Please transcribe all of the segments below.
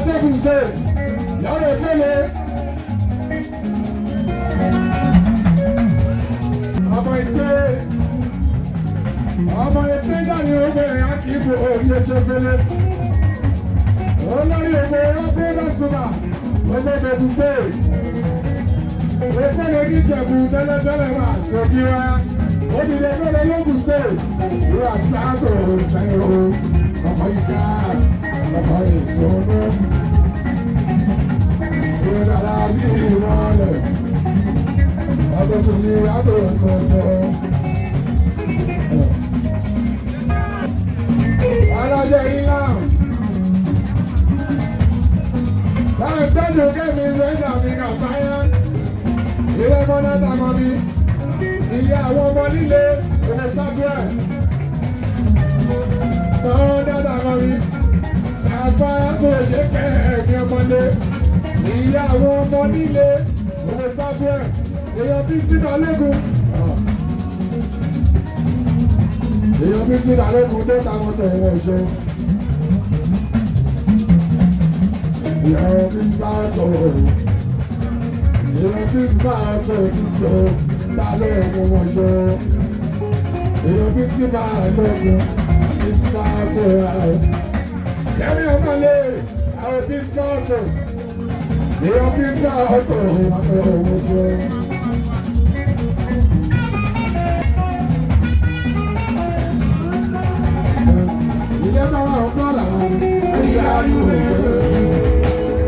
Ṣẹ́gun ṣe lọ́rọ̀ ìpele. Ọmọ ètè dàní obìnrin àti ìbò òye ṣe pele. Olórí ègbò ọgbẹ́ lọ́sùnmà ọgbẹ́ bẹ̀bù ṣe. Ìpele ní Ìjẹ̀bú tẹ́lẹ̀tẹ́lẹ̀ wà sókè wá. Ó ti lè gbọ́dọ̀ lókùn ṣe. Ìwà sáàtò sẹ́yìn o. Ọmọ ìka ọmọ ìtọ́nú. Ìrọ̀lá bí ìrọ̀lẹ̀. Ọdún sí ní àbò ìtọ́jú. Alájẹ ilá. Láì tẹ́jú kẹ́mi ìrẹ́jà mi kà fáyá. Ilé mọ́nà tàmọ́ mi. Ìyá àwọn ọmọ líle ìwé Southwest. Mọ́nà tàmọ́ mi. Àfáyá tó ṣe kẹ́ ẹ̀mí ọmọdé. Ìyá àwọn ọmọ líle ìwé Southwest. Èèyàn bí sí Balógun. Èèyàn bí sí Balógun tó táwọn tó wọ́n ṣe. Èèyàn bí sí Balógun. Èèyàn bí sí Balógun ti sọ Balógun wọ́n ṣe. Èèyàn bí sí Balógun bí sí Balógun. Yẹ́nì ọmọlé àwọn bí sí Balógun. Èèyàn bí sí Balógun wọ́n ṣe. Ìjọba wa ò gbọ́dọ̀ àwọn ẹ̀yà àdúgbò ìjọba.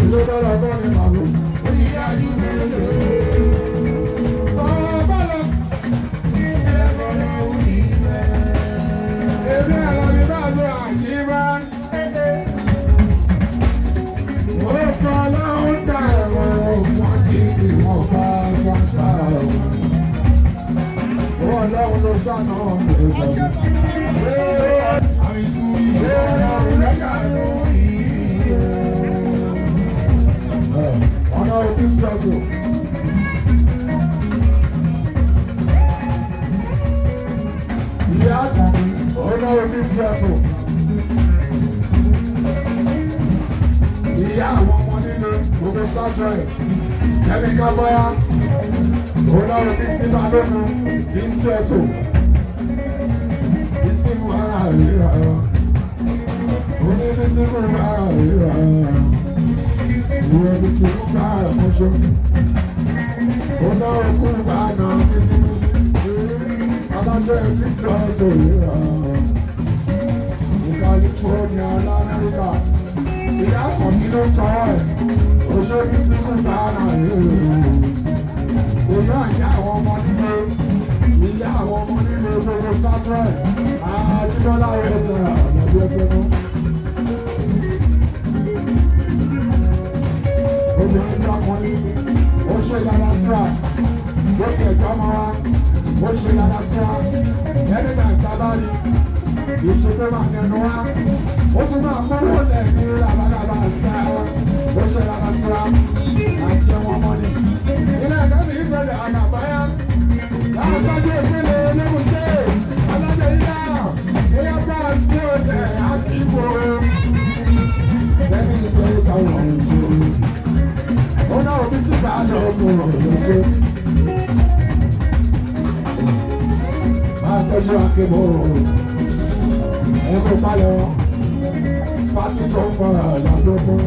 Ìjọba wa bọ́ ní màlúù. Ẹ̀yà àdúgbò ìjọba. Ọ̀bọ̀lọ̀. Èmi àlọ́ mi bá lọ àjíbá. Ó kọ́ lọ́hùn dá ẹ̀rọ wọ́n sì sì wọ́n bá wọ́n sá o. Ọlọ́run ló ṣàná ọ̀gbẹ̀gbẹ̀. Ọ̀nà òbí sọ̀tò. Ìyá àgbọ̀n ọ̀nà òbí sọ̀tò. Ìyá àwọn ọmọ nínú gbogbo Southwest. Kẹ́mi Kábọ́yá. Ọ̀nà òbí sí Balógun. Ìṣètò ìsìnkú ara ríra oníbísíkú ara ríra ìwé bísíkú ara mọ́ṣọ́ ọ̀nà òkú bàánà bísíkú aláṣẹ ìṣètò ríra California l'Amẹ́ríkà ìyá àkànbí ló tọ́ ẹ̀ oṣù bísíkú ara ríra òyà ìyá àwọn ọmọ nílé. Ìyá àwọn ọmọ nínú gbogbo Southwest àtijọ́lá ẹsẹ̀ àlọ́bí ẹsẹ̀ mú. Obìnrin ní ọkùnrin, ó ṣe dáadáa síra, ó ti ẹ̀jọ́ ọmọ wa, ó ṣe dáadáa síra, ẹni náà jábá rí, ìṣègbè máa nẹnu wá, ó tún máa mọ́wọ́ lẹ̀ ní àbágàbà síra, ó ṣe dáadáa síra, àti ẹ̀wọ̀n mọ́ni. Ilé ẹ̀kọ́ mi ìgbẹ́lẹ̀ àgàbáyá. Alájọ ìpínlẹ̀ Ológùnṣe, alájọ ilá, èèyàn bá sí ọ̀sẹ̀ àkíkò. Lẹ́yìn ìgbẹ́ ìgbà wọ̀n ṣe. Ó náà òbí sí bá lọ́gùn ọ̀dọ́gbẹ́. Máa tọ́jú akébò. Ẹ̀kọ́ palẹ̀ wọn. Pátí tó ń pọ̀ àlàdógún.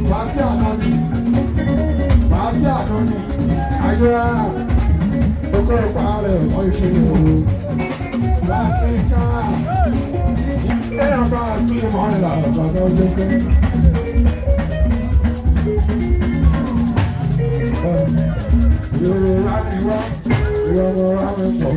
Pátí àná ni. Pátí àná ni. Ayé ọkọ̀ ìpààrẹ̀ ọ̀pọ̀ ìṣẹ̀lẹ̀ òru. Láti ká ẹ̀yàn bá sí ìmọ̀ ìlà àgbàdo ọjọ́gbẹ́. Yorùbá ni wá, Yorùbá mi pọ̀.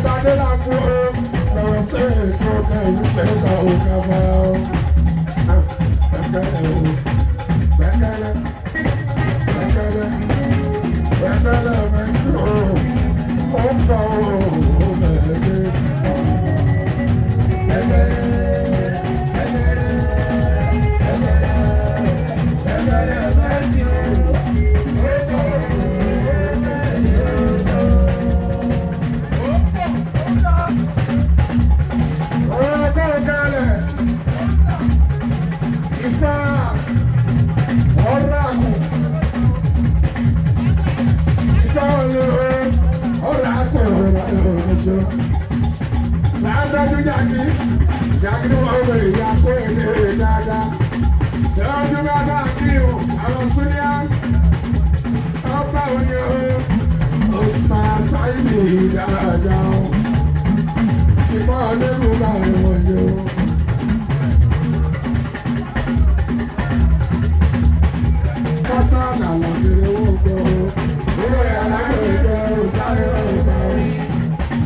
ìbàdí làkú o lọ́wọ́ sí ètò kẹ́yìn pẹ̀lú òkè fẹ́ o. Bẹ́kẹ́lẹ́ o, bẹ́kẹ́lẹ́, bẹ́kẹ́lẹ́, bẹ́kẹ́lẹ́ mẹ́sì o, ó ń bọ̀ o, ó bẹ̀rẹ̀. Jackie no over, ya puede nada. Don't you got aquí o, a los sueños. Opa uno, os pasa y mira ya. Y pone lugar en yo. Pasa nada que le busco. Voy a la que sale otra.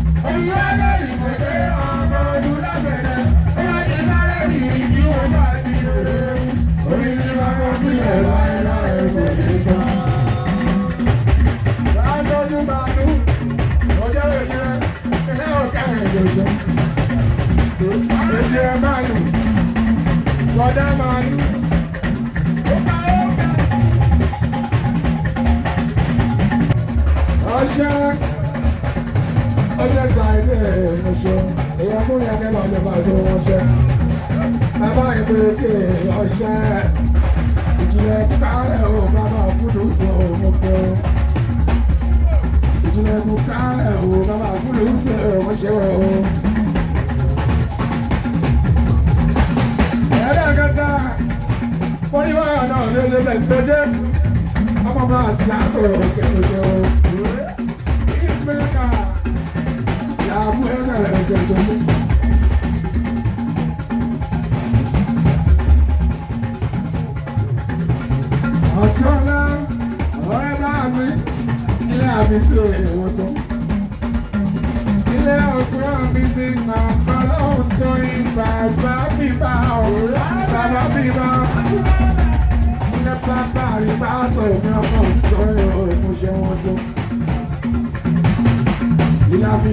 Ọjọ́ sáré ẹ̀mọ́ṣọ́, èyàn mú yẹn kẹ́lọ́ ọjọ́ bá tó wọ́n ṣẹ́. Bàbá ìgbèrèké ọṣẹ́, ìjìnlẹ̀ kárẹ̀ o, bàbá fúdù sọ ọmọ fẹ́ o. Ìjìnlẹ̀ kárẹ̀ o, bàbá fúdù sọ ọmọ ṣẹ́ o. Ẹ̀rẹ́ kẹta, wọ́n ní wọ́n yàn náà lé lé tó jẹ́. Ọmọ máa sì láàtọ̀ kẹ́kẹ́ o. Ìsìnkà. Ọ̀tọ́lá ọ̀rẹ́ bá mi ilé àbísí èèwọ̀ tó. Ilé ọ̀tọ́ àbísí máa kọ́lá ọ̀tọ́ ìgbà bíbá ọ̀rọ̀ bàbá bíbá. Ilé pápá àríbá àtọ̀ mi ọkọ̀ ìtọ́rẹ̀ ìmúṣẹ́ wọn tó. Ilé àbí.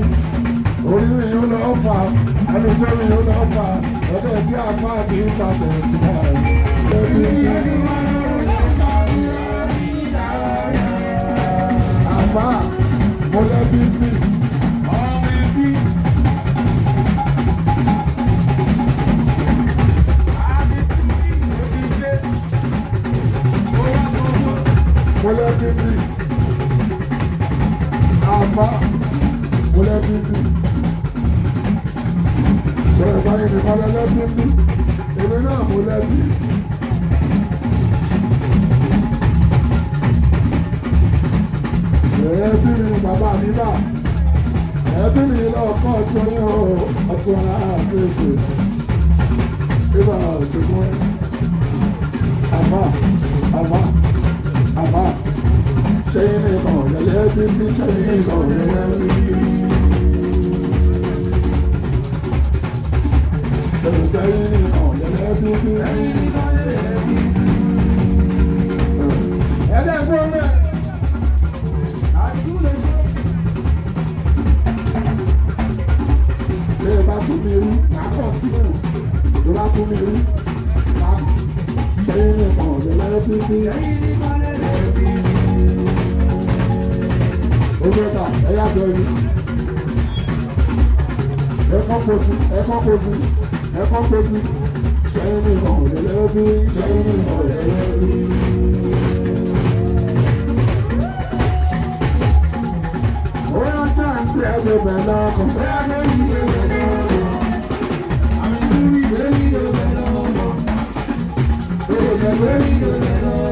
Orí mi yóò lọ fà, alùpùpù mi yóò lọ fà, ọ̀dọ̀ tí a fà kì í fà tẹ̀ sí ààrẹ. Àfà, mo lẹ́bí bí. Mo lẹ́bí bí. Àfà, mo lẹ́bí bí. Sọ̀rọ̀ báyìí ní kọ́lẹ́ lẹ́bí bí, èmi náà mo lẹ́bí. Ẹbí mi ni bàbá mi bá, ẹbí mi lọ́kọ́ ọ̀tún ní ọ̀tún àgbèsè. Bíbá òṣèlú àmà ṣẹ́yìn ní ìkàn lẹ́lẹ́bí bí ṣẹ́yìn ní ìkàn lẹ́lẹ́bí bí. Ẹ̀kọ́ pèsè, ṣẹ́yìn ní ìkàn lẹ́lẹ́bí, ṣẹ́yìn ní ìkàn lẹ́lẹ́bí. Oya jẹ́ ìpín ẹgbẹ́ bẹ̀rẹ̀ ọkọ̀. Oya jẹ́ ìpín ẹgbẹ́ bẹ̀rẹ̀ ọkọ̀. Àmì ìrírí ìgbéyìí bẹ̀rẹ̀ ọkọ̀.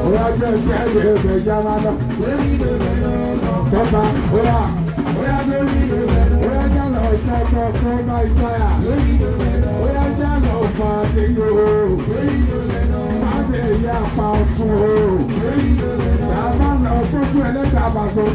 Oya jẹ́ ìpín ẹgbẹ́ bẹ̀rẹ̀ jámánà. Tọ́ba, oya. Oya jẹ́ ìpín ẹgbẹ́ bẹ̀rẹ̀. Oya jẹ́ lọ sọ́kọ̀ fún ọba ìtọ́yà. Oya jẹ́ lọ fún àdéhùn o. Má bẹ̀ yá pa ọ̀tún o. Bàbá lọ sójú ẹlẹ́dàá bàṣọ.